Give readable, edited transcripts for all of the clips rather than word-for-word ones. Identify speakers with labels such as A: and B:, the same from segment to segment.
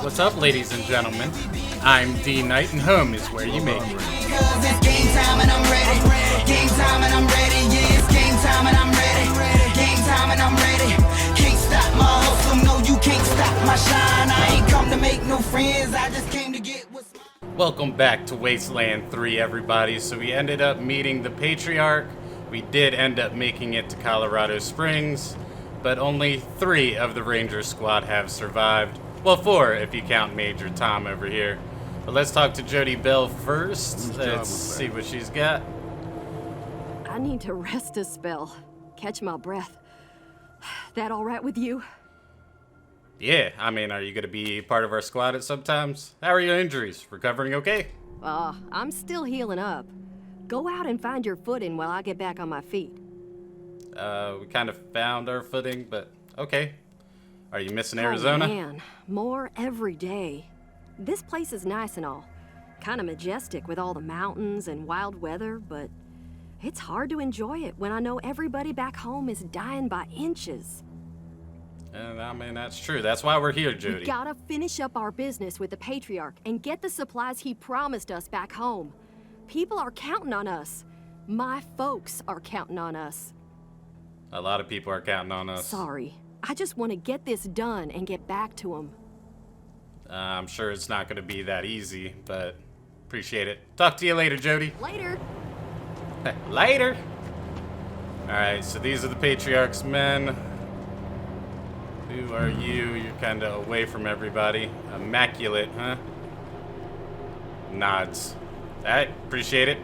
A: What's up, ladies and gentlemen? I'm D.Knight, and home is where you make it.
B: Cause it's game time and I'm ready. Game time and I'm ready. Yeah, it's game time and I'm ready. Game time and I'm ready. Can't stop my hustle. No, you can't stop my shine. I ain't come to make no friends. I just came to get what's mine.
A: Welcome back to Wasteland 3, everybody. So we ended up meeting the Patriarch. We did end up making it to Colorado Springs, but only 3 of the Ranger squad have survived. Well, 4 if you count Major Tom over here. But let's talk to Jody Bell first. Let's see what she's got.
C: I need to rest a spell. Catch my breath. That all right with you?
A: Yeah, I mean, are you going to be part of our squad at some times? How are your injuries? Recovering okay?
C: I'm still healing up. Go out and find your footing while I get back on my feet.
A: We kind of found our footing, but okay. Are you missing Arizona?
C: Oh man, more every day. This place is nice and all. Kind of majestic with all the mountains and wild weather, but it's hard to enjoy it when I know everybody back home is dying by inches.
A: And I mean, that's true. That's why we're here, Jody.
C: We gotta finish up our business with the Patriarch and get the supplies he promised us back home. People are counting on us. My folks are counting on us.
A: A lot of people are counting on us.
C: Sorry. I just want to get this done and get back to them.
A: I'm sure it's not going to be that easy, but appreciate it. Talk to you later, Jody.
C: Later.
A: Later. Alright, so these are the Patriarch's men. Who are you? You're kind of away from everybody. Immaculate, huh? Nods. Alright, appreciate it.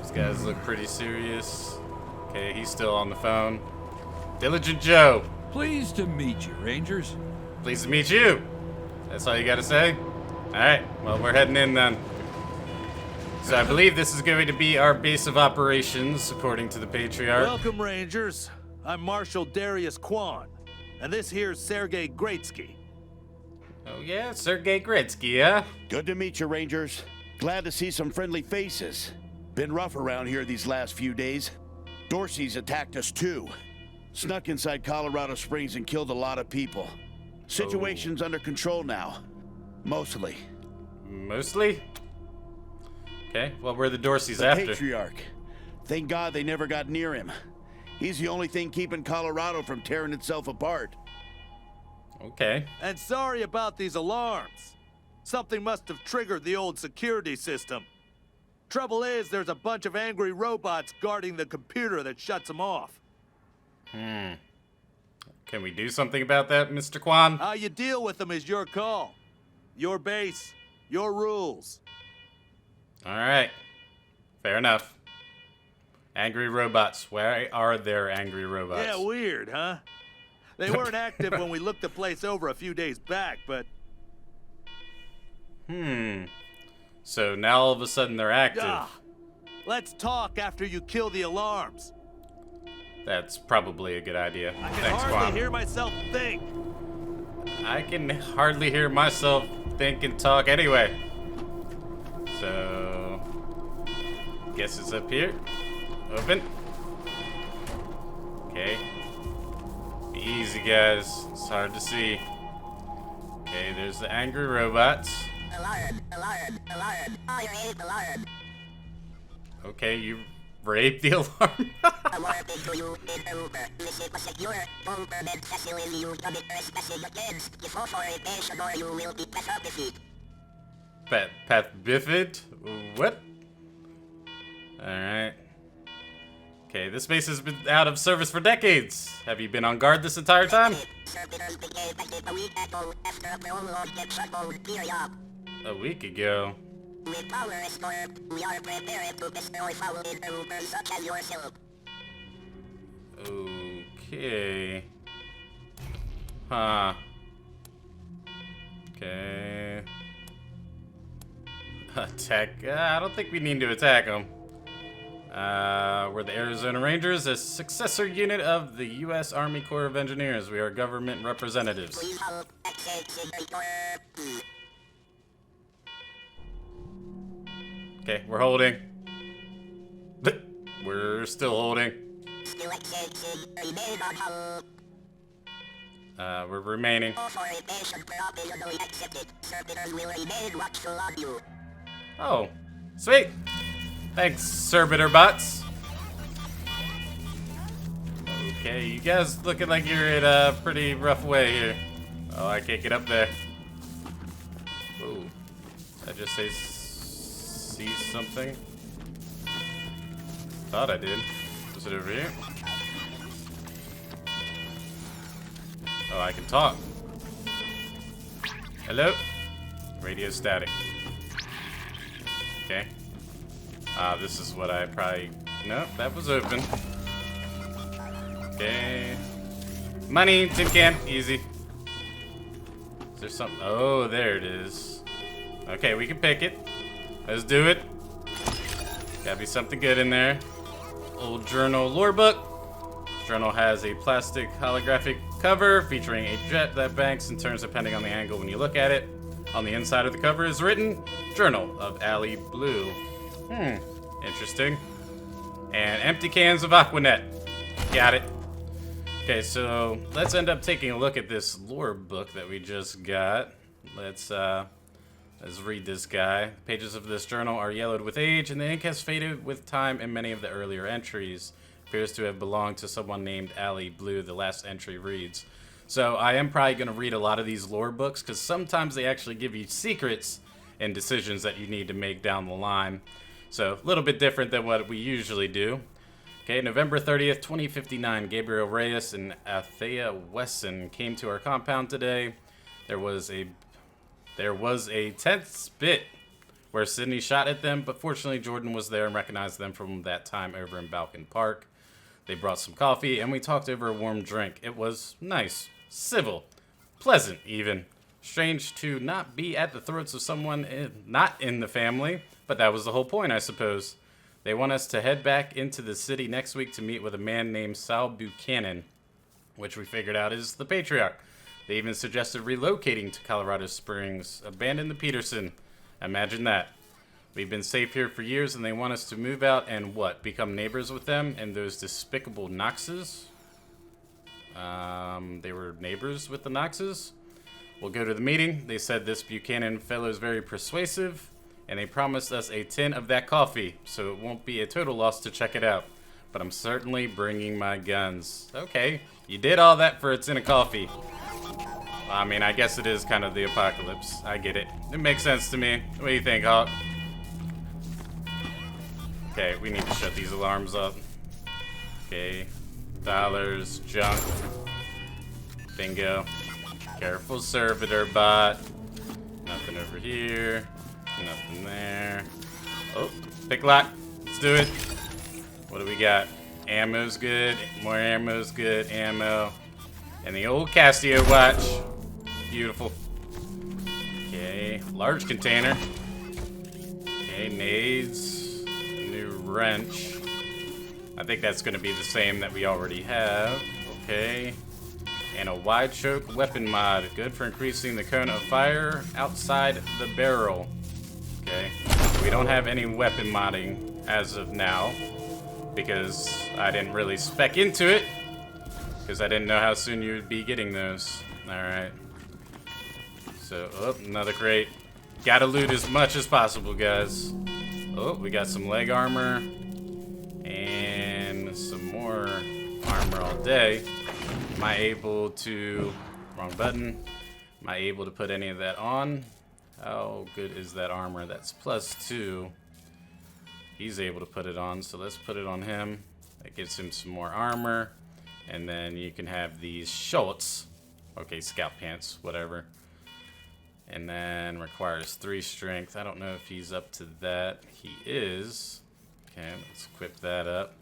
A: These guys look pretty serious. Okay, he's still on the phone. Diligent Joe.
D: Pleased to meet you, Rangers.
A: Pleased to meet you. That's all you gotta say? Alright, well, we're heading in then. So I believe this is going to be our base of operations, according to the Patriarch.
E: Welcome, Rangers. I'm Marshal Darius Kwan, and this here's Sergei Gretzky.
A: Oh yeah, Sergei Gretzky, huh?
F: Good to meet you, Rangers. Glad to see some friendly faces. Been rough around here these last few days. Dorsey's attacked us too. Snuck inside Colorado Springs and killed a lot of people. Situation's under control now. Mostly.
A: Mostly? Okay, well, we're the Dorseys
F: The
A: after.
F: Patriarch. Thank God they never got near him. He's the only thing keeping Colorado from tearing itself apart.
A: Okay.
E: And sorry about these alarms. Something must have triggered the old security system. Trouble is, there's a bunch of angry robots guarding the computer that shuts them off.
A: Can we do something about that, Mr. Kwan?
E: How you deal with them is your call. Your base, your rules.
A: Alright. Fair enough. Angry robots. Where are there angry robots?
E: Yeah, weird, huh? They weren't active when we looked the place over a few days back, but...
A: So now all of a sudden they're active.
E: Let's talk after you kill the alarms.
A: That's probably a good idea.
E: I can
A: Thanks,
E: hardly
A: Kwan.
E: hear myself think.
A: I can hardly hear myself think and talk anyway. So, guess it's up here. Open. Okay. Be easy, guys. It's hard to see. Okay, there's the angry robots.
B: Alarm.
A: Okay, you raped the alarm. Path Biffid? What? Alright. Okay, this base has been out of service for decades. Have you been on guard this entire time? A week ago.
B: With power restored, we are prepared to destroy foul interlopers such as yourself.
A: Okay. Huh. Okay. Attack. I don't think we need to attack them. We're the Arizona Rangers, a successor unit of the U.S. Army Corps of Engineers. We are government representatives.
B: Please hold accelerator.
A: Okay, we're holding. We're still holding.
B: Still accelerator. Remain on hold.
A: We're remaining. Oh, sweet. Thanks, Servitor bots. Okay, you guys looking like you're in a pretty rough way here. Oh, I can't get up there. Whoa. Did I just say see something? Thought I did. Was it over here? Oh, I can talk. Hello? Radio static. Okay. This is what I probably... No, that was open. Okay. Money, tin can, easy. Is there something? Oh, there it is. Okay, we can pick it. Let's do it. Gotta be something good in there. Old journal lore book. Journal has a plastic holographic cover featuring a jet that banks and turns depending on the angle when you look at it. On the inside of the cover is written, Journal of Allie Blue. Interesting. And empty cans of Aquanet. Got it. Okay, so let's end up taking a look at this lore book that we just got. Let's read this guy. Pages of this journal are yellowed with age, and the ink has faded with time in many of the earlier entries. Appears to have belonged to someone named Allie Blue, the last entry reads. So I am probably going to read a lot of these lore books, because sometimes they actually give you secrets and decisions that you need to make down the line. So a little bit different than what we usually do. Okay, November 30th, 2059, Gabriel Reyes and Althea Wesson came to our compound today. There was a tense bit where Sydney shot at them, but fortunately Jordan was there and recognized them from that time over in Balkan Park. They brought some coffee, and we talked over a warm drink. It was nice, civil, pleasant even. Strange to not be at the throats of someone not in the family, but that was the whole point, I suppose. They want us to head back into the city next week to meet with a man named Sal Buchanan, which we figured out is the Patriarch. They even suggested relocating to Colorado Springs, abandon the Peterson. Imagine that. We've been safe here for years, and they want us to move out and what? Become neighbors with them and those despicable Knoxes? They were neighbors with the Knoxes? We'll go to the meeting. They said this Buchanan fellow is very persuasive, and they promised us a tin of that coffee, so it won't be a total loss to check it out. But I'm certainly bringing my guns. Okay, you did all that for a tin of coffee. I mean, I guess it is kind of the apocalypse. I get it. It makes sense to me. What do you think, Hawk? Okay, we need to shut these alarms up. Okay. Dollars, junk. Bingo. Careful, servitor bot. Nothing over here. Nothing there. Oh, pick lock. Let's do it. What do we got? Ammo's good. More ammo's good. Ammo. And the old Casio watch. Beautiful. Okay, large container. Okay, nades. New wrench. I think that's going to be the same that we already have. Okay. And a wide choke weapon mod. Good for increasing the cone of fire outside the barrel. Okay. We don't have any weapon modding as of now, because I didn't really spec into it, because I didn't know how soon you would be getting those. Alright. So, oh, another crate. Gotta loot as much as possible, guys. Oh, we got some leg armor. And some more armor all day. Am I able to... Wrong button. Am I able to put any of that on? How good is that armor? That's +2. He's able to put it on, so let's put it on him. That gives him some more armor. And then you can have these shorts. Okay, scout pants, whatever. And then requires 3 strength. I don't know if he's up to that. He is. Okay, let's equip that up.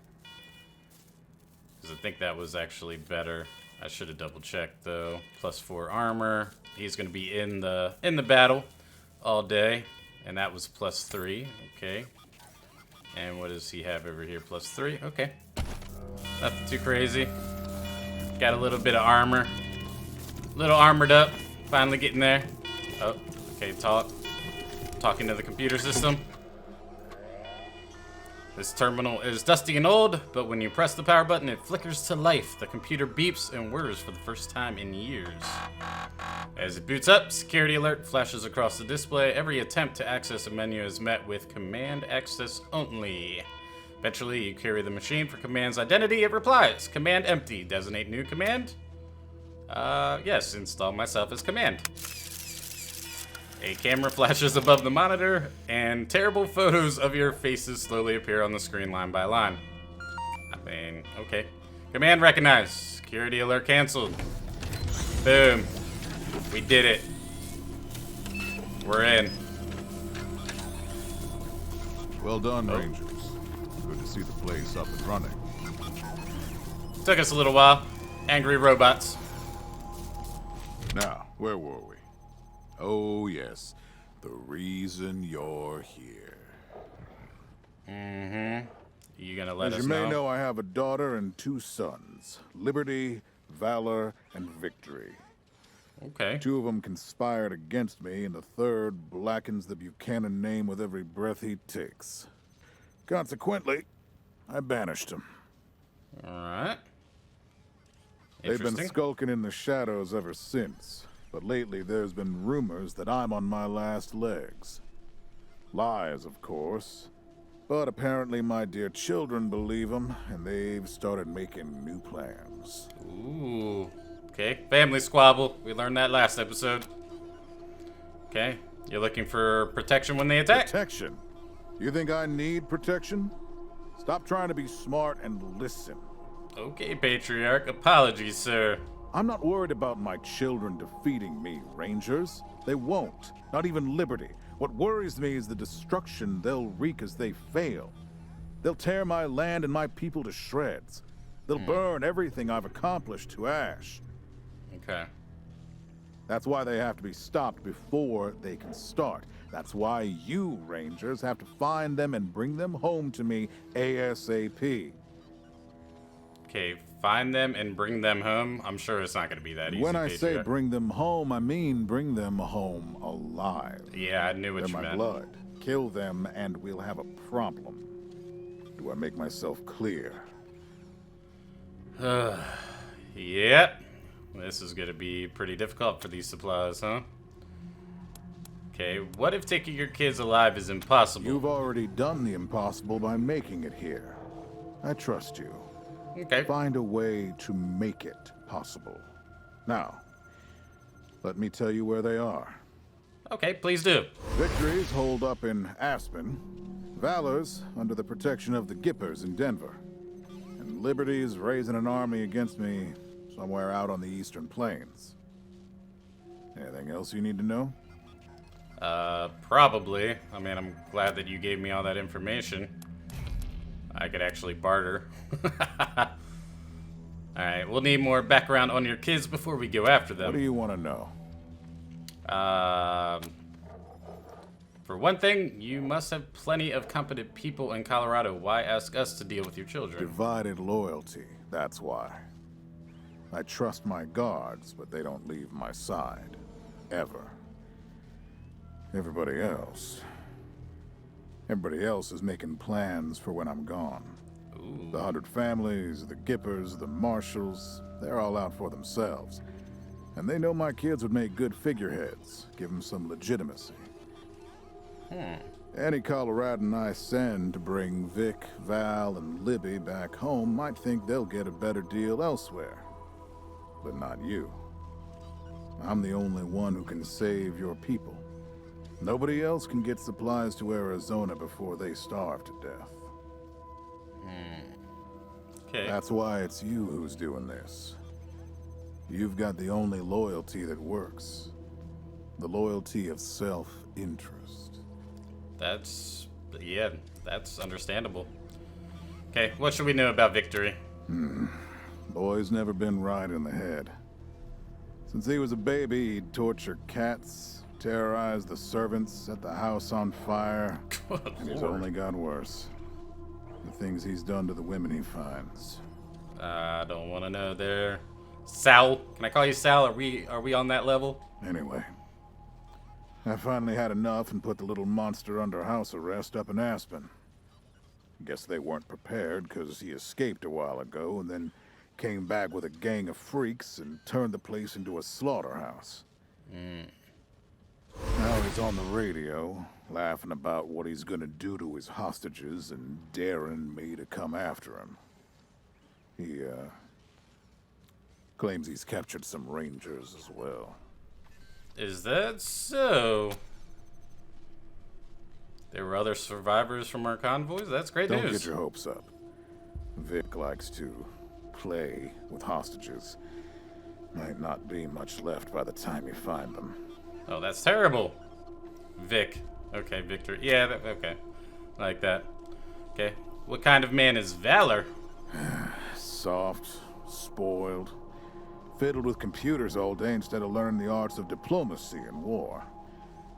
A: Because I think that was actually better. I should have double checked though. +4 armor. He's going to be in the battle all day. And that was +3. Okay. And what does he have over here? +3. Okay. Nothing too crazy. Got a little bit of armor. Little armored up. Finally getting there. Oh, okay, talking to the computer system. This terminal is dusty and old, but when you press the power button, it flickers to life. The computer beeps and whirs for the first time in years. As it boots up, security alert flashes across the display. Every attempt to access a menu is met with command access only. Eventually, you query the machine for command's identity. It replies, command empty. Designate new command? Yes, install myself as command. A camera flashes above the monitor, and terrible photos of your faces slowly appear on the screen line by line. I mean, okay. Command recognized. Security alert canceled. Boom. We did it. We're in.
G: Well done, Rangers. Good to see the place up and running.
A: Took us a little while. Angry robots.
G: Now, where were we? Oh, yes. The reason you're here.
A: You gonna let
G: As
A: us
G: you may
A: know?
G: know, I have a daughter and 2 sons. Liberty, Valor, and Victory.
A: Okay.
G: 2 of them conspired against me, and the 3rd blackens the Buchanan name with every breath he takes. Consequently, I banished him.
A: Alright.
G: They've been
A: Interesting.
G: skulking in the shadows ever since. But lately there's been rumors that I'm on my last legs. Lies, of course. But apparently my dear children believe them, and they've started making new plans.
A: Ooh. Okay. Family squabble. We learned that last episode. Okay. You're looking for protection when they attack?
G: Protection? You think I need protection? Stop trying to be smart and listen.
A: Okay, Patriarch. Apologies, sir.
G: I'm not worried about my children defeating me, Rangers. They won't. Not even Liberty. What worries me is the destruction they'll wreak as they fail. They'll tear my land and my people to shreds. They'll burn everything I've accomplished to ash.
A: Okay.
G: That's why they have to be stopped before they can start. That's why you, Rangers, have to find them and bring them home to me ASAP.
A: Okay, find them and bring them home. I'm sure it's not going to be that easy.
G: When I say
A: Patriarch.
G: bring them home, I mean bring them home alive.
A: Yeah, I knew what
G: They're
A: you
G: my
A: meant.
G: blood. Kill them and we'll have a problem. Do I make myself clear?
A: Yep. This is going to be pretty difficult for these supplies, huh? Okay, what if taking your kids alive is impossible?
G: You've already done the impossible by making it here. I trust you.
A: Okay.
G: Find a way to make it possible. Now, let me tell you where they are.
A: Okay, please do.
G: Victory's holed up in Aspen. Valor's under the protection of the Gippers in Denver. And Liberty's raising an army against me somewhere out on the Eastern Plains. Anything else you need to know?
A: Probably. I mean, I'm glad that you gave me all that information. I could actually barter. Alright, we'll need more background on your kids before we go after them.
G: What do you want to know?
A: For one thing, you must have plenty of competent people in Colorado. Why ask us to deal with your children?
G: Divided loyalty, that's why. I trust my guards, but they don't leave my side. Ever. Everybody else is making plans for when I'm gone.
A: Ooh.
G: The 100 families, the Gippers, the Marshals, they're all out for themselves. And they know my kids would make good figureheads, give them some legitimacy. Any Coloradan I send to bring Vic, Val, and Libby back home might think they'll get a better deal elsewhere. But not you. I'm the only one who can save your people. Nobody else can get supplies to Arizona before they starve to death.
A: Okay.
G: That's why it's you who's doing this. You've got the only loyalty that works. The loyalty of self-interest.
A: Yeah, that's understandable. Okay, what should we know about Victory?
G: Boy's never been right in the head. Since he was a baby, he'd torture cats, terrorize the servants, set the house on fire, and he's only got worse. The things he's done to the women he finds.
A: I don't want to know there. Sal, can I call you Sal? Are we on that level?
G: Anyway, I finally had enough and put the little monster under house arrest up in Aspen. Guess they weren't prepared because he escaped a while ago and then came back with a gang of freaks and turned the place into a slaughterhouse. Now he's on the radio, laughing about what he's gonna do to his hostages and daring me to come after him. He, claims he's captured some rangers as well.
A: Is that so? There were other survivors from our convoys? That's great
G: Don't
A: news.
G: get your hopes up. Vic likes to play with hostages. Might not be much left by the time you find them.
A: Oh, that's terrible. Vic. Okay, Victor. Yeah, okay. Like that. Okay. What kind of man is Valor?
G: Soft, spoiled, fiddled with computers all day instead of learning the arts of diplomacy and war.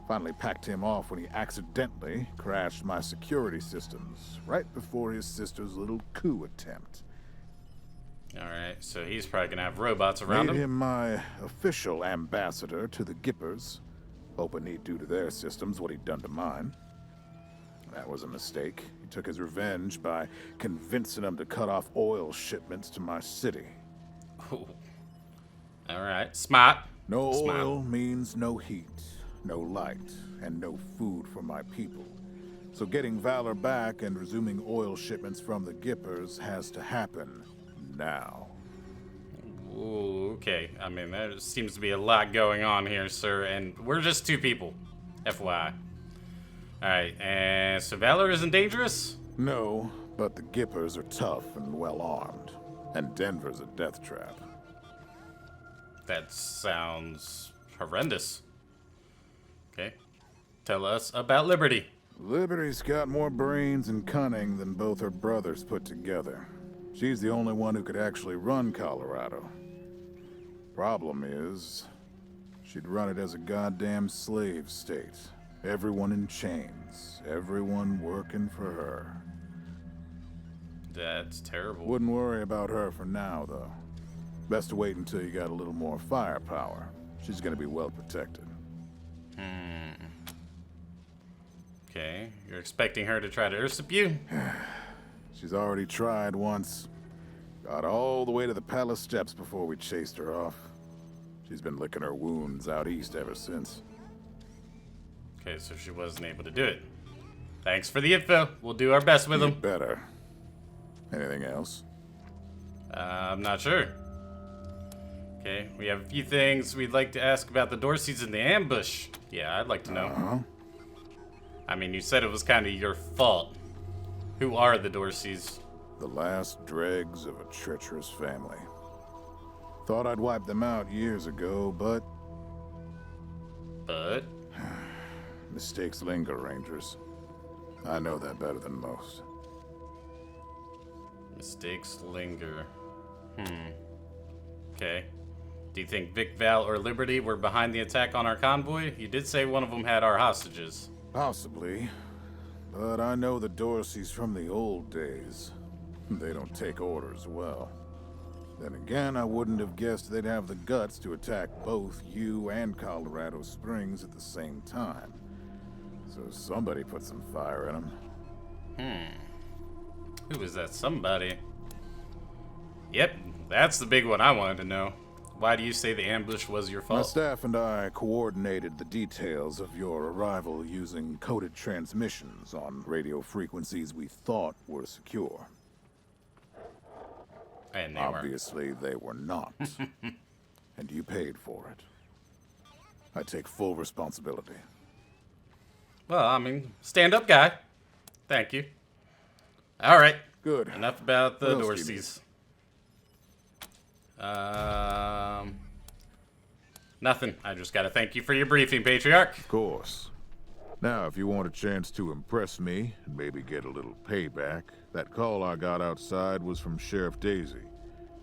G: Finally packed him off when he accidentally crashed my security systems right before his sister's little coup attempt.
A: Alright, so he's probably gonna have robots around
G: Made
A: him.
G: him my official ambassador to the Gippers, hoping he'd do to their systems what he'd done to mine. That was a mistake. He took his revenge by convincing them to cut off oil shipments to my city.
A: Alright, smart.
G: No
A: Smart.
G: oil means no heat, no light, and no food for my people. So getting Valor back and resuming oil shipments from the Gippers has to happen now.
A: Ooh, okay. I mean, there seems to be a lot going on here, sir, and we're just two people. FYI. Alright, and so Valor isn't dangerous?
G: No, but the Gippers are tough and well armed, and Denver's a death trap.
A: That sounds horrendous. Okay. Tell us about Liberty.
G: Liberty's got more brains and cunning than both her brothers put together. She's the only one who could actually run Colorado. Problem is, she'd run it as a goddamn slave state. Everyone in chains, everyone working for her.
A: That's terrible.
G: Wouldn't worry about her for now, though. Best to wait until you got a little more firepower. She's gonna be well protected.
A: Okay, you're expecting her to try to usurp you?
G: She's already tried once. Got all the way to the palace steps before we chased her off. She's been licking her wounds out east ever since.
A: Okay, so she wasn't able to do it. Thanks for the info. We'll do our best with
G: You
A: them.
G: better. Anything else?
A: I'm not sure. Okay, we have a few things we'd like to ask about the Dorseys in the ambush. Yeah, I'd like to know.
G: Uh-huh.
A: I mean, you said it was kind of your fault. Who are the Dorseys?
G: The last dregs of a treacherous family. Thought I'd wiped them out years ago, but
A: But
G: mistakes linger, Rangers. I know that better than most.
A: mistakes linger. Okay. Do you think Vic, Val, or Liberty were behind the attack on our convoy? You did say one of them had our hostages.
G: Possibly. But I know the Dorseys from the old days. They don't take orders well. Then again, I wouldn't have guessed they'd have the guts to attack both you and Colorado Springs at the same time. So somebody put some fire in them.
A: Who is that somebody? Yep, that's the big one I wanted to know. Why do you say the ambush was your
G: My
A: fault?
G: staff and I coordinated the details of your arrival using coded transmissions on radio frequencies we thought were secure.
A: And they weren't.
G: Obviously, they were not. And you paid for it. I take full responsibility.
A: Well, I mean, stand up, guy. Thank you. All right.
G: Good.
A: Enough about the
G: What else do you
A: Dorseys. Nothing. I just gotta thank you for your briefing, Patriarch.
G: Of course. Now, if you want a chance to impress me and maybe get a little payback, that call I got outside was from Sheriff Daisy,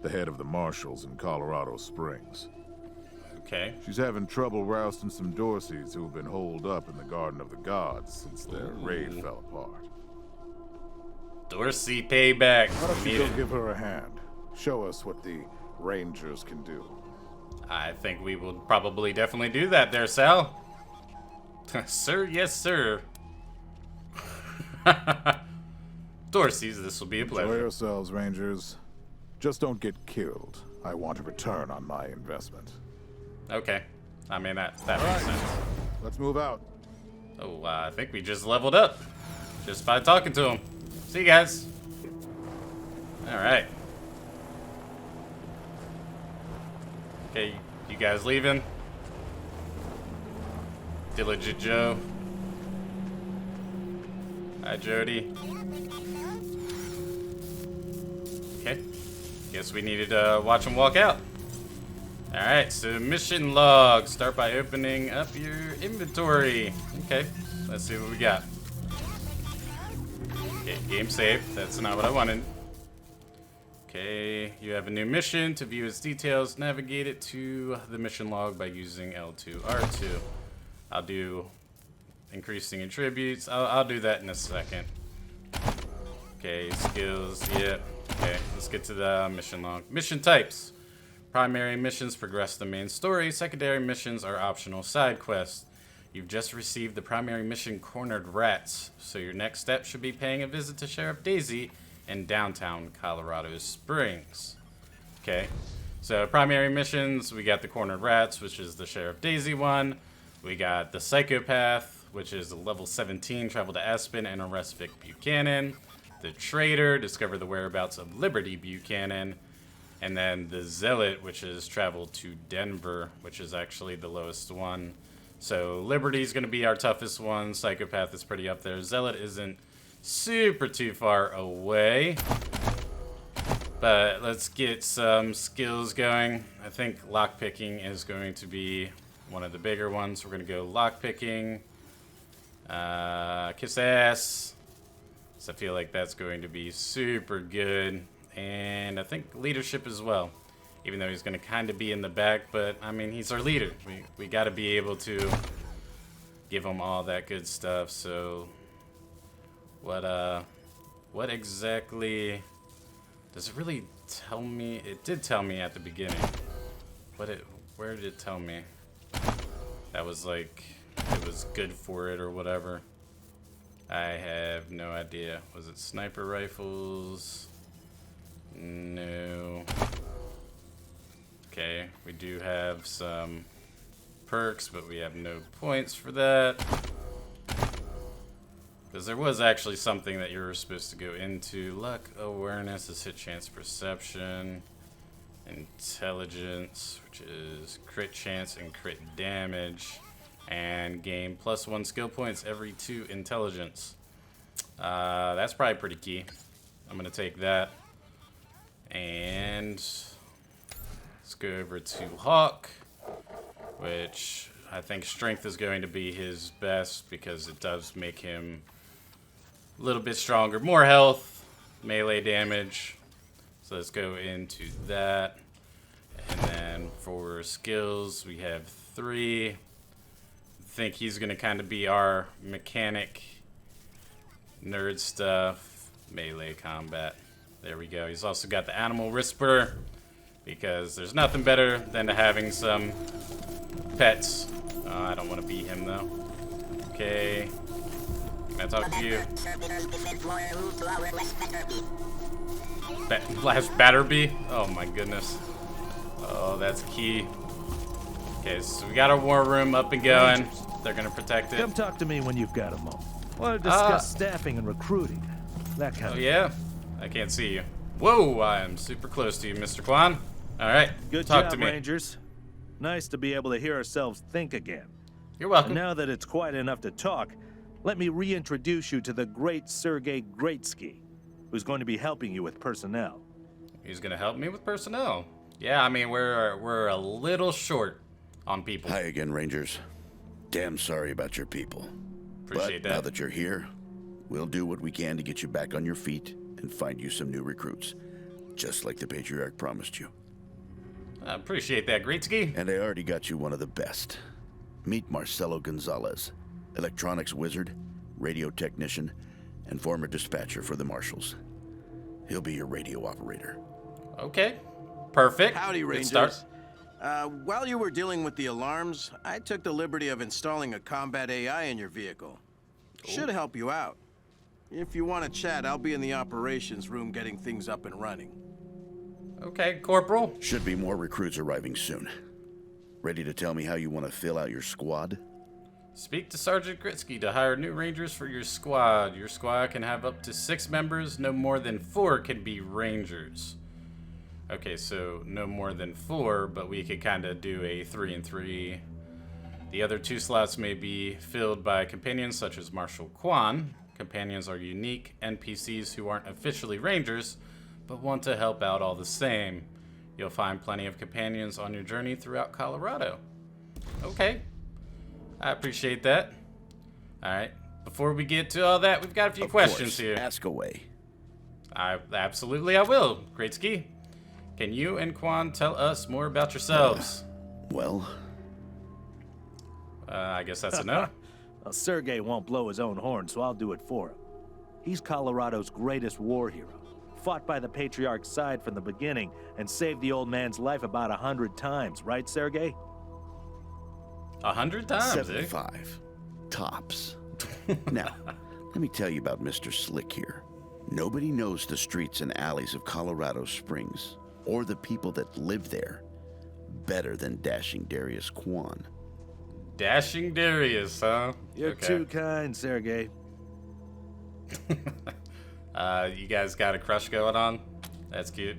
G: the head of the marshals in Colorado Springs.
A: Okay.
G: She's having trouble rousting some Dorseys who have been holed up in the Garden of the Gods since their raid fell apart.
A: Dorsey payback.
G: Why don't
A: We
G: you
A: need
G: go
A: it.
G: give her a hand? Show us what the Rangers can do.
A: I think we will probably definitely do that there, Sal. Sir, yes, sir. Dorsey's, this will be a
G: Enjoy
A: pleasure.
G: yourselves, Rangers. Just don't get killed. I want a return on my investment.
A: Okay. I mean, that makes sense.
G: Let's move out.
A: Oh, I think we just leveled up. Just by talking to him. See you guys. Alright. Okay, you guys leaving? Diligent Joe. Hi, Jody. Okay. Guess we needed to watch him walk out. Alright, so mission log. Start by opening up your inventory. Okay, let's see what we got. Okay, game saved. That's not what I wanted. Okay, you have a new mission. To view its details, navigate it to the mission log by using L2, R2. I'll do increasing attributes. I'll do that in a second. Okay, skills, yep. Okay, let's get to the mission log. Mission types. Primary missions progress the main story. Secondary missions are optional side quests. You've just received the primary mission, Cornered Rats, so your next step should be paying a visit to Sheriff Daisy in downtown Colorado Springs. Okay, so primary missions, we got the Cornered Rats, which is the Sheriff Daisy one. We got the Psychopath, which is level 17, travel to Aspen and arrest Vic Buchanan. The Traitor, discover the whereabouts of Liberty Buchanan. And then the Zealot, which is travel to Denver, which is actually the lowest one. So Liberty's going to be our toughest one. Psychopath is pretty up there. Zealot isn't super too far away. But let's get some skills going. I think lockpicking is going to be one of the bigger ones. We're going to go lockpicking. Kiss ass. So I feel like that's going to be super good. And I think leadership as well. Even though he's going to kind of be in the back. But, I mean, he's our leader. We got to be able to give him all that good stuff. So, what exactly... Does it really tell me? It did tell me at the beginning. Where did it tell me? That was like, it was good for it or whatever. I have no idea. Was it sniper rifles? No. Okay, we do have some perks, but we have no points for that. Because there was actually something that you were supposed to go into. Luck, awareness is hit chance, perception, intelligence, which is crit chance and crit damage, and gain +1 skill points every 2 intelligence. That's probably pretty key. I'm going to take that. And let's go over to Hawk, which I think strength is going to be his best because it does make him a little bit stronger. More health, melee damage. So let's go into that. And then for skills, we have 3. I think he's going to kind of be our mechanic, nerd stuff, melee combat. There we go. He's also got the animal whisperer because there's nothing better than having some pets. I don't want to be him though. Okay. Can I talk to you? Last Batterby? Oh my goodness. Oh, that's key. Okay, so we got our war room up and going. They're gonna protect it.
E: Come talk to me when you've got a moment. Want to discuss staffing and recruiting. That kind of
A: yeah? I can't see you. Whoa, I am super close to you, Mr. Kwan. Alright,
E: Good
A: talk
E: job,
A: to me.
E: Rangers. Nice to be able to hear ourselves think again.
A: You're welcome.
E: Now that it's quiet enough to talk, let me reintroduce you to the great Sergei Greatsky, who's going to be helping you with personnel.
A: He's gonna help me with personnel. Yeah, I mean, we're a little short on people.
F: Hi again, Rangers. Damn sorry about your people.
A: Appreciate
F: But
A: that.
F: now that you're here, we'll do what we can to get you back on your feet and find you some new recruits, just like the Patriarch promised you.
A: I appreciate that, Greatsky.
F: And I already got you one of the best. Meet Marcelo Gonzalez, electronics wizard, radio technician, and former dispatcher for the Marshals. He'll be your radio operator.
A: Okay, perfect.
H: Howdy,
A: Good
H: Rangers.
A: start.
H: While you were dealing with the alarms, I took the liberty of installing a combat AI in your vehicle. Should help you out. If you want to chat, I'll be in the operations room getting things up and running.
A: Okay, Corporal.
F: Should be more recruits arriving soon. Ready to tell me how you want to fill out your squad?
A: Speak to Sergeant Gritsky to hire new rangers for your squad. Your squad can have up to 6 members. No more than 4 can be rangers. Okay, so no more than 4, but we could kind of do a 3 and 3. The other 2 slots may be filled by companions such as Marshal Quan. Companions are unique NPCs who aren't officially rangers, but want to help out all the same. You'll find plenty of companions on your journey throughout Colorado. Okay. I appreciate that. Alright, before we get to all that, we've got a few questions here.
F: Ask away.
A: I will. Greatski, can you and Quan tell us more about yourselves? I guess that's a no.
I: Well, Sergey won't blow his own horn, so I'll do it for him. He's Colorado's greatest war hero. Fought by the Patriarch's side from the beginning and saved the old man's life about 100 times, right, Sergey?
A: 100 times,
F: 75. Tops. Now, let me tell you about Mr. Slick here. Nobody knows the streets and alleys of Colorado Springs, or the people that live there, better than Dashing Darius Quan.
A: Dashing Darius, huh?
I: You're too kind, Sergey.
A: You guys got a crush going on? That's cute.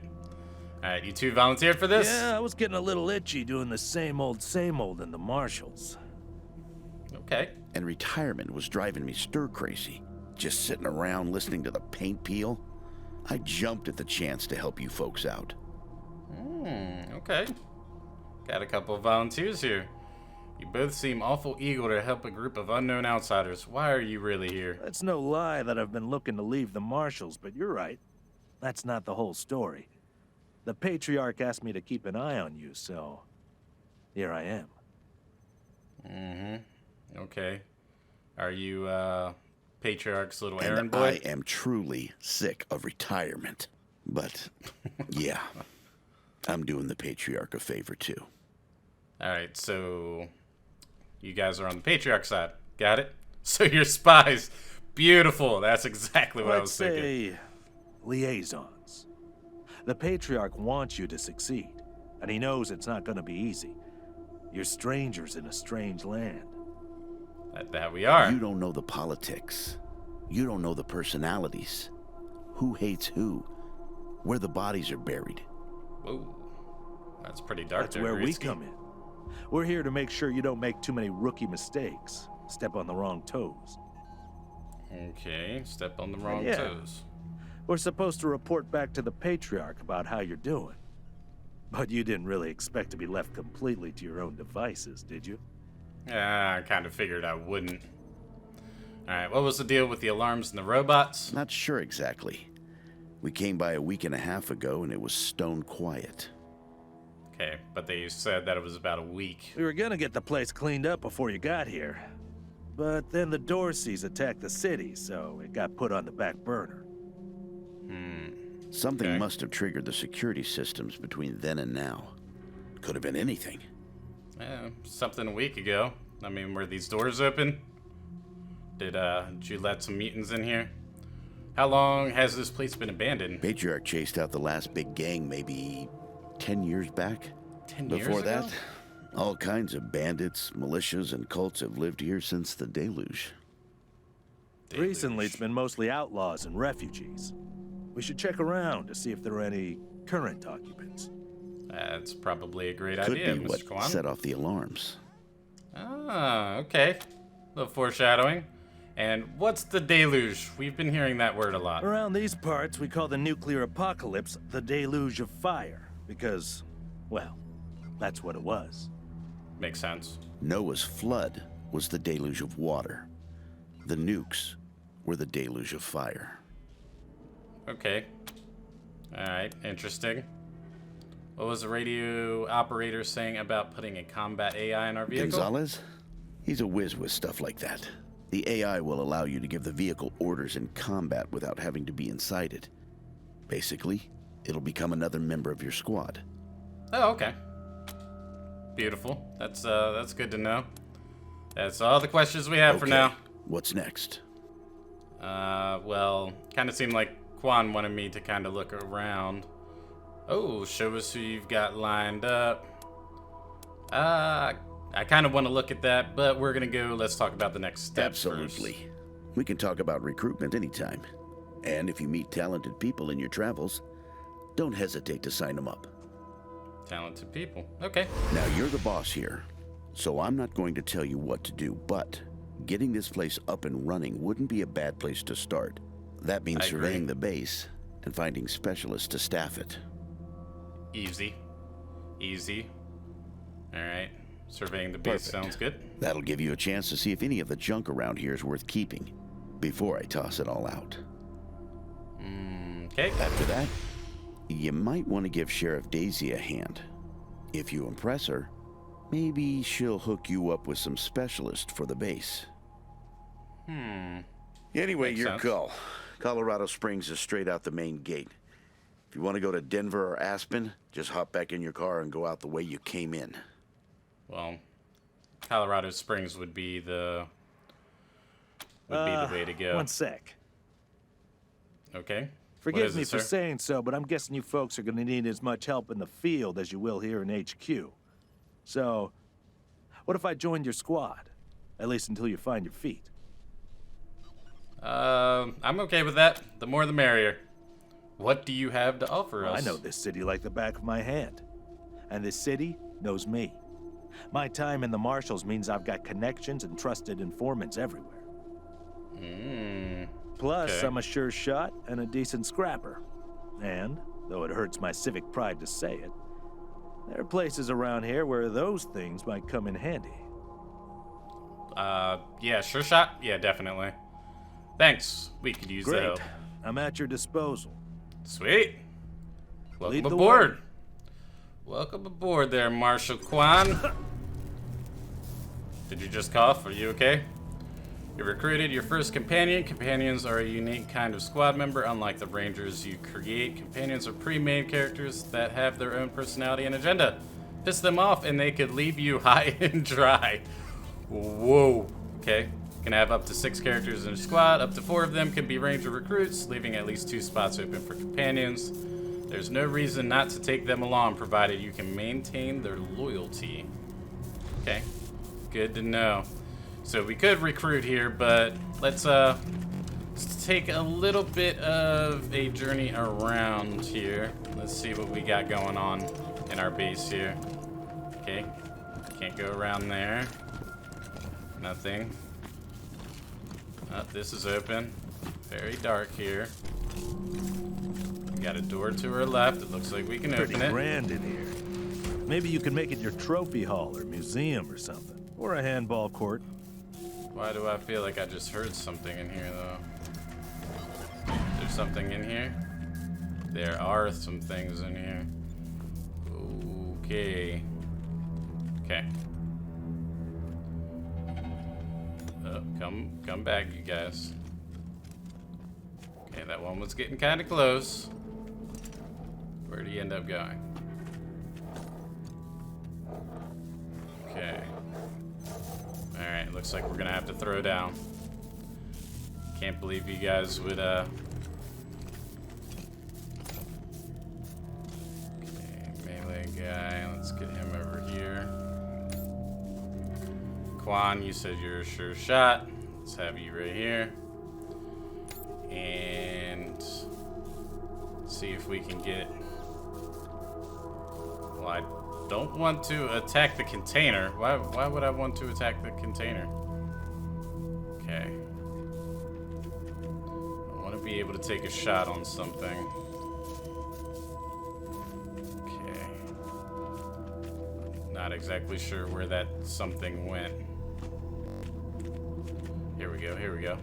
A: Alright, you two volunteered for this?
I: Yeah, I was getting a little itchy doing the same old in the marshals.
A: Okay.
F: And retirement was driving me stir-crazy. Just sitting around listening to the paint peel. I jumped at the chance to help you folks out.
A: Okay. Got a couple of volunteers here. You both seem awful eager to help a group of unknown outsiders. Why are you really here?
I: It's no lie that I've been looking to leave the marshals, but you're right. That's not the whole story. The Patriarch asked me to keep an eye on you, so here I am.
A: Okay. Are you, Patriarch's little errand
F: And
A: boy?
F: I am truly sick of retirement. But, yeah, I'm doing the Patriarch a favor, too.
A: Alright, so you guys are on the Patriarch side. Got it? So you're spies. Beautiful. That's exactly what I was thinking.
I: Say liaisons. The Patriarch wants you to succeed, and he knows it's not going to be easy. You're strangers in a strange land.
A: That we are.
F: You don't know the politics. You don't know the personalities. Who hates who? Where the bodies are buried.
A: Whoa. That's pretty dark.
I: That's
A: there,
I: where we
A: Gretzky.
I: come in. We're here to make sure you don't make too many rookie mistakes. Step on the wrong toes.
A: Okay, step on the wrong
I: Yeah.
A: toes.
I: We're supposed to report back to the Patriarch about how you're doing. But you didn't really expect to be left completely to your own devices, did you?
A: I kind of figured I wouldn't. Alright, what was the deal with the alarms and the robots?
F: Not sure exactly. We came by a week and a half ago and it was stone quiet.
A: Okay, but they said that it was about a week.
I: We were gonna get the place cleaned up before you got here. But then the Dorseys attacked the city, so it got put on the back burner.
F: Something
A: Okay.
F: must have triggered the security systems between then and now. Could have been anything.
A: Something a week ago. I mean, were these doors open? Did you let some mutants in here? How long has this place been abandoned?
F: Patriarch chased out the last big gang maybe 10 years back.
A: 10 years
F: Before
A: ago?
F: that, all kinds of bandits, militias, and cults have lived here since the deluge.
I: Recently, it's been mostly outlaws and refugees. We should check around to see if there are any current occupants.
A: That's probably a great
F: Could
A: idea,
F: be
A: Mr.
F: what
A: Kwan.
F: set off the alarms.
A: Ah, okay. A little foreshadowing. And what's the deluge? We've been hearing that word a lot.
I: Around these parts, we call the nuclear apocalypse the deluge of fire, because, well, that's what it was.
A: Makes sense.
F: Noah's flood was the deluge of water. The nukes were the deluge of fire.
A: Okay. Alright, interesting. What was the radio operator saying about putting a combat AI in our vehicle?
F: Gonzalez? He's a whiz with stuff like that. The AI will allow you to give the vehicle orders in combat without having to be inside it. Basically, it'll become another member of your squad.
A: Oh, okay. Beautiful. That's good to know. That's all the questions we have for
F: Okay,
A: now.
F: what's next?
A: Well, kind of seemed like Quan wanted me to kind of look around. Oh, show us who you've got lined up. I kind of want to look at that, but we're going to go, let's talk about the next step
F: Absolutely.
A: first.
F: We can talk about recruitment anytime. And if you meet talented people in your travels, don't hesitate to sign them up.
A: Talented people. Okay.
F: Now, you're the boss here, so I'm not going to tell you what to do, but getting this place up and running wouldn't be a bad place to start. That means
A: I agree.
F: surveying the base and finding specialists to staff it.
A: Easy. Easy. Alright. Surveying the base
F: Perfect.
A: sounds good.
F: That'll give you a chance to see if any of the junk around here is worth keeping before I toss it all out.
A: Okay.
F: After that, you might want to give Sheriff Daisy a hand. If you impress her, maybe she'll hook you up with some specialists for the base. Anyway,
A: Makes
F: your
A: sense.
F: call. Colorado Springs is straight out the main gate. If you want to go to Denver or Aspen, just hop back in your car and go out the way you came in.
A: Well, Colorado Springs would be the way to go.
I: One sec.
A: Okay. What
I: Forgive
A: is
I: me
A: it,
I: for
A: sir?
I: saying so, but I'm guessing you folks are going to need as much help in the field as you will here in HQ. So, what if I joined your squad? At least until you find your feet.
A: I'm okay with that. The more the merrier. What do you have to offer us?
I: I know this city like the back of my hand. And this city knows me. My time in the Marshals means I've got connections and trusted informants everywhere. Plus,
A: okay.
I: I'm a sure shot and a decent scrapper. And, though it hurts my civic pride to say it, there are places around here where those things might come in handy.
A: Yeah, sure shot? Yeah, definitely. Thanks. We could use the
I: Great.
A: help.
I: I'm at your disposal.
A: Sweet. Welcome
I: Lead the
A: aboard.
I: way.
A: Welcome aboard there, Marshal Quan. Did you just cough? Are you okay? You recruited your first companion. Companions are a unique kind of squad member, unlike the rangers you create. Companions are pre-made characters that have their own personality and agenda. Piss them off and they could leave you high and dry. Whoa. Okay. You can have up to 6 characters in a squad. Up to 4 of them can be ranger recruits, leaving at least 2 spots open for companions. There's no reason not to take them along, provided you can maintain their loyalty. Okay. Good to know. So we could recruit here, but let's take a little bit of a journey around here. Let's see what we got going on in our base here. Okay, can't go around there. Nothing. Oh, this is open. Very dark here. We got a door to our left. It looks like we can
I: Pretty
A: open it.
I: grand in here. Maybe you can make it your trophy hall or museum or something. Or a handball court.
A: Why do I feel like I just heard something in here, though? There's something in here? There are some things in here. Okay. Okay. Come back, you guys. Okay, that one was getting kind of close. Where do you end up going? Okay. Alright, looks like we're gonna have to throw down. Can't believe you guys would, Okay, melee guy, let's get him over here. Quan, you said you're a sure shot. Let's have you right here. And see if we can get... Well, I don't want to attack the container. Why would I want to attack the container? Okay. I want to be able to take a shot on something. Okay. Not exactly sure where that something went. Here we go, here we go.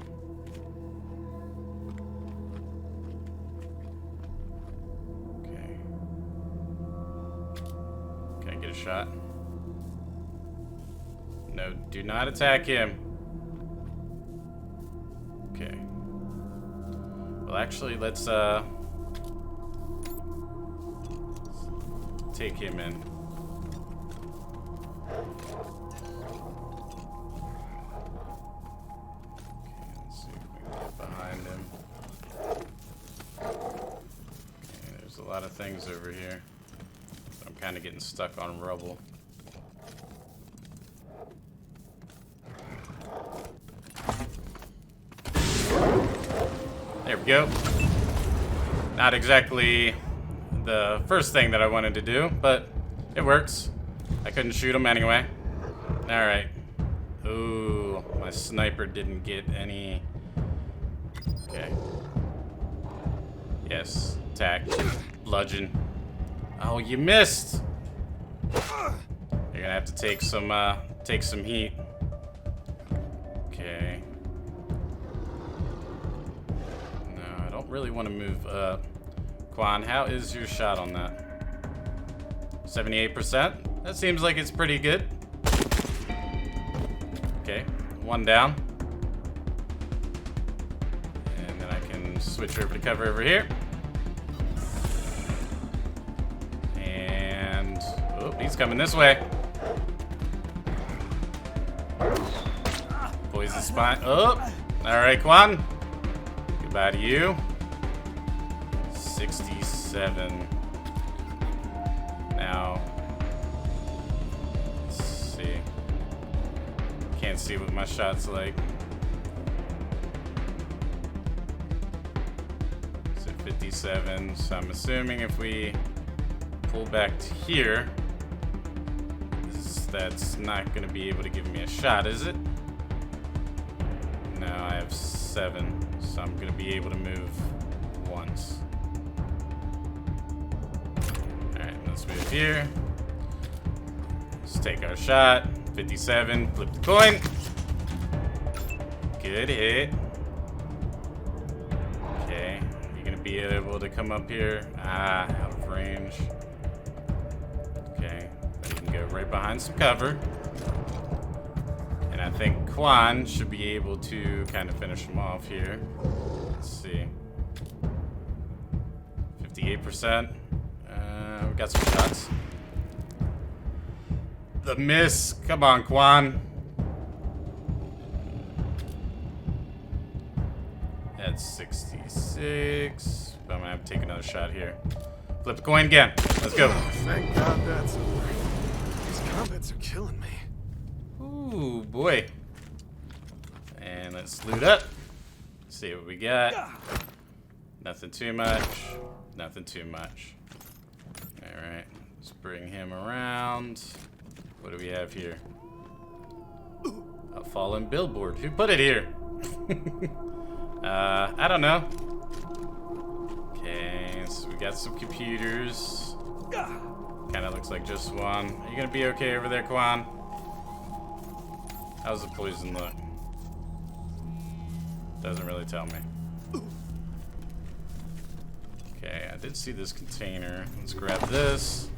A: Okay. Can I get a shot? No, do not attack him. Okay. Well, actually, let's take him in. Okay, let's see if we can get behind lot of things over here. I'm kind of getting stuck on rubble. There we go. Not exactly the first thing that I wanted to do, but it works. I couldn't shoot him anyway. Alright. Ooh, my sniper didn't get any. Okay. Yes. Attack. Bludgeon. Oh, you missed! You're gonna have to take some heat. Okay. No, I don't really want to move up. Quan, how is your shot on that? 78%? That seems like it's pretty good. Okay, one down. And then I can switch over to cover over here. And oh, he's coming this way. Poison spine. Oh, all right, Quan. Goodbye to you. 67. Now, let's see. Can't see what my shot's like. So 57. So I'm assuming if we pull back to here, that's not going to be able to give me a shot, is it? No, I have 7. So I'm going to be able to move once. Let's move here. Let's take our shot. 57. Flip the coin. Good hit. Okay. You're gonna be able to come up here. Ah, out of range. Okay. But you can go right behind some cover. And I think Quan should be able to kind of finish him off here. Let's see. 58%. We got some shots. The miss. Come on, Quan. That's 66. But I'm gonna have to take another shot here. Flip the coin again. Let's go.
J: Thank God that's over. These combats are killing me.
A: Ooh, boy. And let's loot up. See what we got. Nothing too much. Nothing too much. Alright, let's bring him around. What do we have here? A fallen billboard. Who put it here? I don't know. Okay, so we got some computers. Kinda looks like just one. Are you gonna be okay over there, Quan? How's the poison look? Doesn't really tell me. Okay, I did see this container. Let's grab this.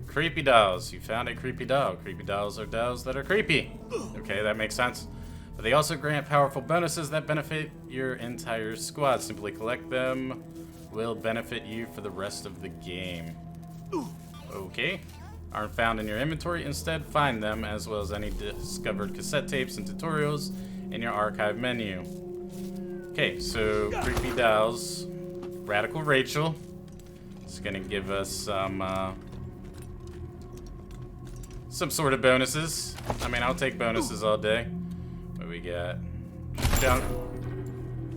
A: Creepy dolls. You found a creepy doll. Creepy dolls are dolls that are creepy. Okay, that makes sense. But they also grant powerful bonuses that benefit your entire squad. Simply collect them. Will benefit you for the rest of the game. Okay. Aren't found in your inventory. Instead, find them, as well as any discovered cassette tapes and tutorials in your archive menu. Okay, so creepy dolls. Radical Rachel is gonna give us some sort of bonuses. I mean, I'll take bonuses all day. What we got? Junk.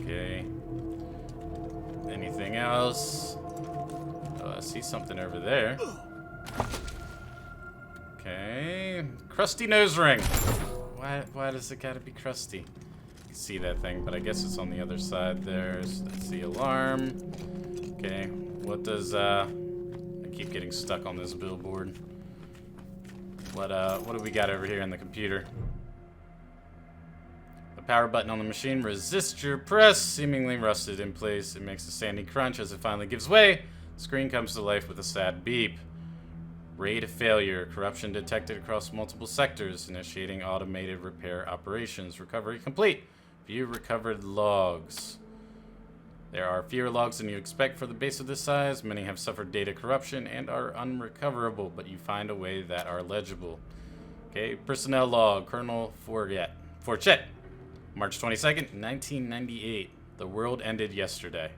A: Okay. Anything else? Oh, I see something over there. Okay. Crusty nose ring. Why does it gotta be crusty? See that thing, but I guess it's on the other side there. So that's the alarm. Okay, what does I keep getting stuck on this billboard. What do we got over here in the computer? The power button on the machine resists your press, seemingly rusted in place. It makes a sandy crunch as it finally gives way. The screen comes to life with a sad beep. RAID failure. Corruption detected across multiple sectors. Initiating automated repair operations. Recovery complete. View recovered logs. There are fewer logs than you expect for the base of this size. Many have suffered data corruption and are unrecoverable, but you find a way that are legible. Okay, personnel log. Colonel Forget. March 22nd, 1998. The world ended yesterday.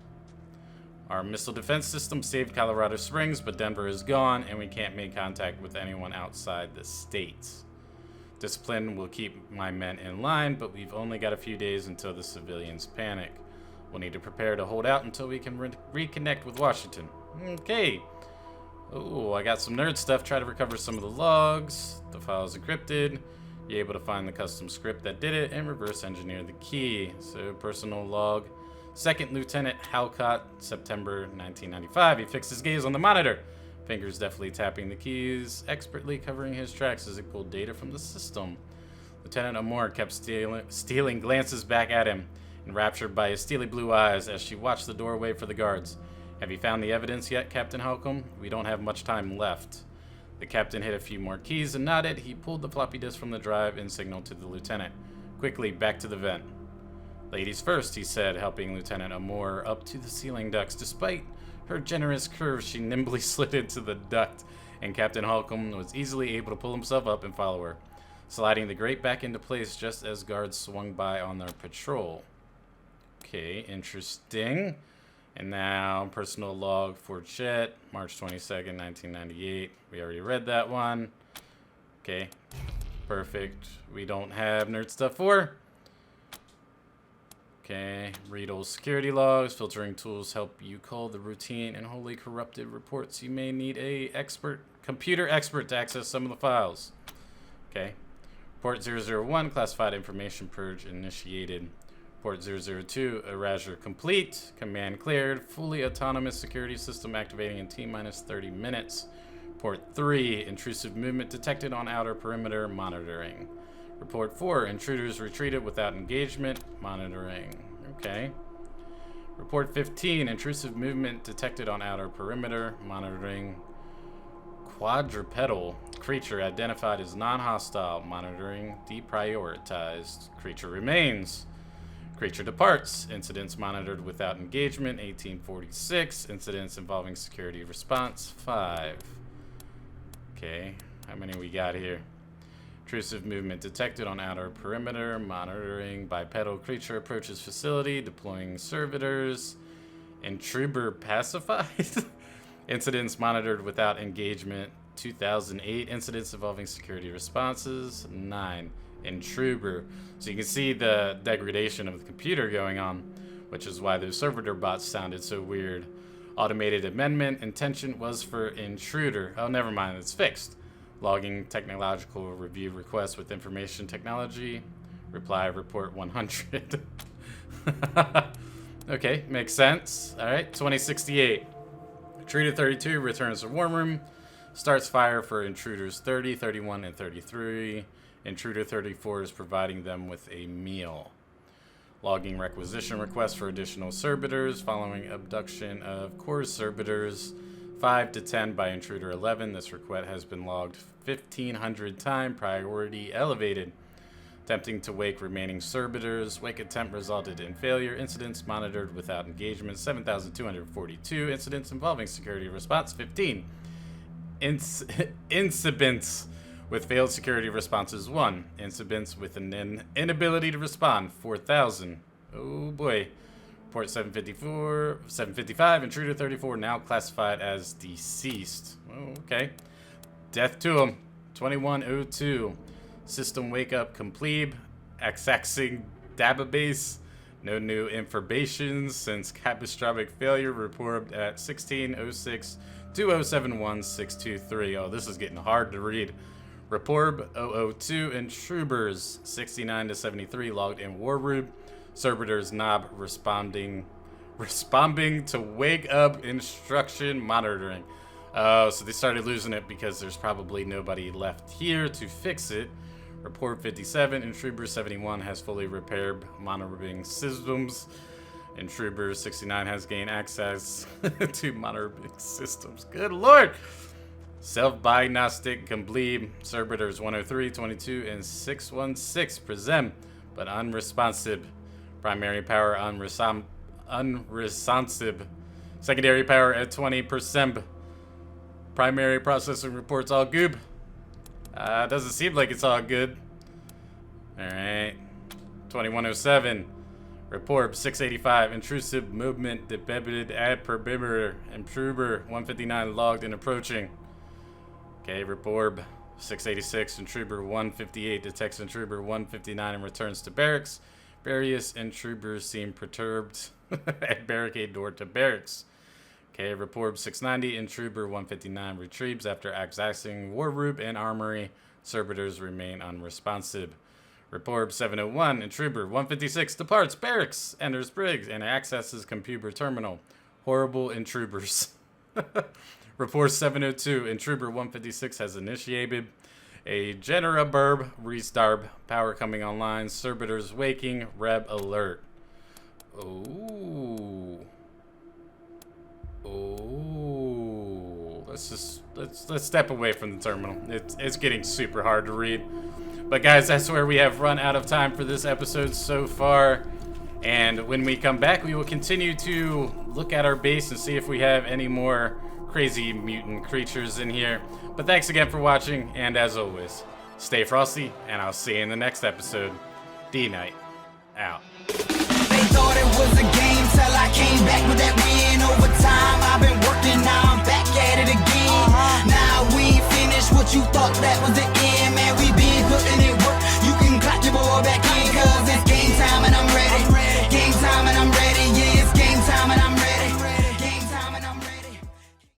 A: Our missile defense system saved Colorado Springs, but Denver is gone, and we can't make contact with anyone outside the states. Discipline will keep my men in line, but we've only got a few days until the civilians panic. We'll need to prepare to hold out until we can reconnect with Washington. Okay. Oh, I got some nerd stuff. Try to recover some of the logs. The file is encrypted. You're able to find the custom script that did it and reverse engineer the key. So, personal log. Second Lieutenant Halcott, September 1995. He fixed his gaze on the monitor. Fingers deftly tapping the keys, expertly covering his tracks as he pulled data from the system. Lieutenant Amore kept stealing glances back at him, enraptured by his steely blue eyes as she watched the doorway for the guards. Have you found the evidence yet, Captain Halcombe? We don't have much time left. The captain hit a few more keys and nodded. He pulled the floppy disk from the drive and signaled to the lieutenant. Quickly, back to the vent. Ladies first, he said, helping Lieutenant Amore up to the ceiling ducts. Despite her generous curve, she nimbly slid into the duct, and Captain Halcombe was easily able to pull himself up and follow her, sliding the grate back into place just as guards swung by on their patrol. Okay, interesting. And now, personal log for Chet, March 22nd, 1998. We already read that one. Okay, perfect. We don't have nerd stuff 4. Okay, read old security logs. Filtering tools help you cull the routine and wholly corrupted reports. You may need a computer expert to access some of the files. Okay. Report 001, classified information purge initiated. Report 002, erasure complete. Command cleared. Fully autonomous security system activating in T-minus 30 minutes. Report 3, intrusive movement detected on outer perimeter monitoring. Report 4, intruders retreated without engagement, monitoring. Okay. Report 15, intrusive movement detected on outer perimeter, monitoring. Quadrupedal creature identified as non-hostile, monitoring, deprioritized. Creature remains. Creature departs. Incidents monitored without engagement, 1846. Incidents involving security response, 5. Okay, how many we got here? Intrusive movement detected on outer perimeter, monitoring. Bipedal creature approaches facility, deploying servitors. Intruder pacified. Incidents monitored without engagement, 2008. Incidents involving security responses, 9. Intruder. So you can see the degradation of the computer going on, which is why those servitor bots sounded so weird. Automated amendment. Intention was for intruder. Oh, never mind. It's fixed. Logging technological review request with information technology. Reply report 100. Okay, makes sense. All right, 2068. Intruder 32 returns to war room. Starts fire for intruders 30, 31, and 33. Intruder 34 is providing them with a meal. Logging requisition request for additional servitors following abduction of core servitors 5 to 10 by intruder 11. This request has been logged 1,500 times. Priority elevated. Attempting to wake remaining servitors. Wake attempt resulted in failure. Incidents monitored without engagement 7,242. Incidents involving security response 15. Incidents with failed security responses 1. Incidents with an inability to respond 4,000. Oh boy. Report 755, intruder 34 now classified as deceased. Oh, okay. Death to him. 2102. System wake up complete. Accessing database. No new information since catastrophic failure reported at 1606 2071 623. Oh, this is getting hard to read. Report 002 intruders 69 to 73 logged in war room. Servitors knob responding to wake up instruction monitoring. So they started losing it because there's probably nobody left here to fix it. Report 57, Intruder 71 has fully repaired monitoring systems. Intruder 69 has gained access to monitoring systems. Good lord! Self-diagnostic complete. Servitors 103, 22, and 616 present, but unresponsive. Primary power unresponsive. Secondary power at 20%. Primary processing reports all good. Doesn't seem like it's all good. Alright. 2107. Report 685, intrusive movement debited ad per bibber, intruber 159 logged and approaching. Okay, report 686, intruber 158 detects intruber 159 and returns to barracks. Various intruders seem perturbed at barricade door to barracks. Okay, report 690, intruber 159 retrieves after accessing war room and armory. Servitors remain unresponsive. Report 701, intruder 156 departs barracks, enters Briggs, and accesses computer terminal. Horrible intruders. Report 702, intruder 156 has initiated a genera burb restart. Power coming online. Servitors waking. Reb alert. Ooh. Ooh. Let's step away from the terminal. It's getting super hard to read. But guys, that's where we have run out of time for this episode so far. And when we come back, we will continue to look at our base and see if we have any more crazy mutant creatures in here. But thanks again for watching, and as always, stay frosty, and I'll see you in the next episode. D.Knight, out.
B: They thought it was a game till I came back with that win over time. I've been working, now I'm back at it again. Now we ain't finished what you thought that was the end, man. We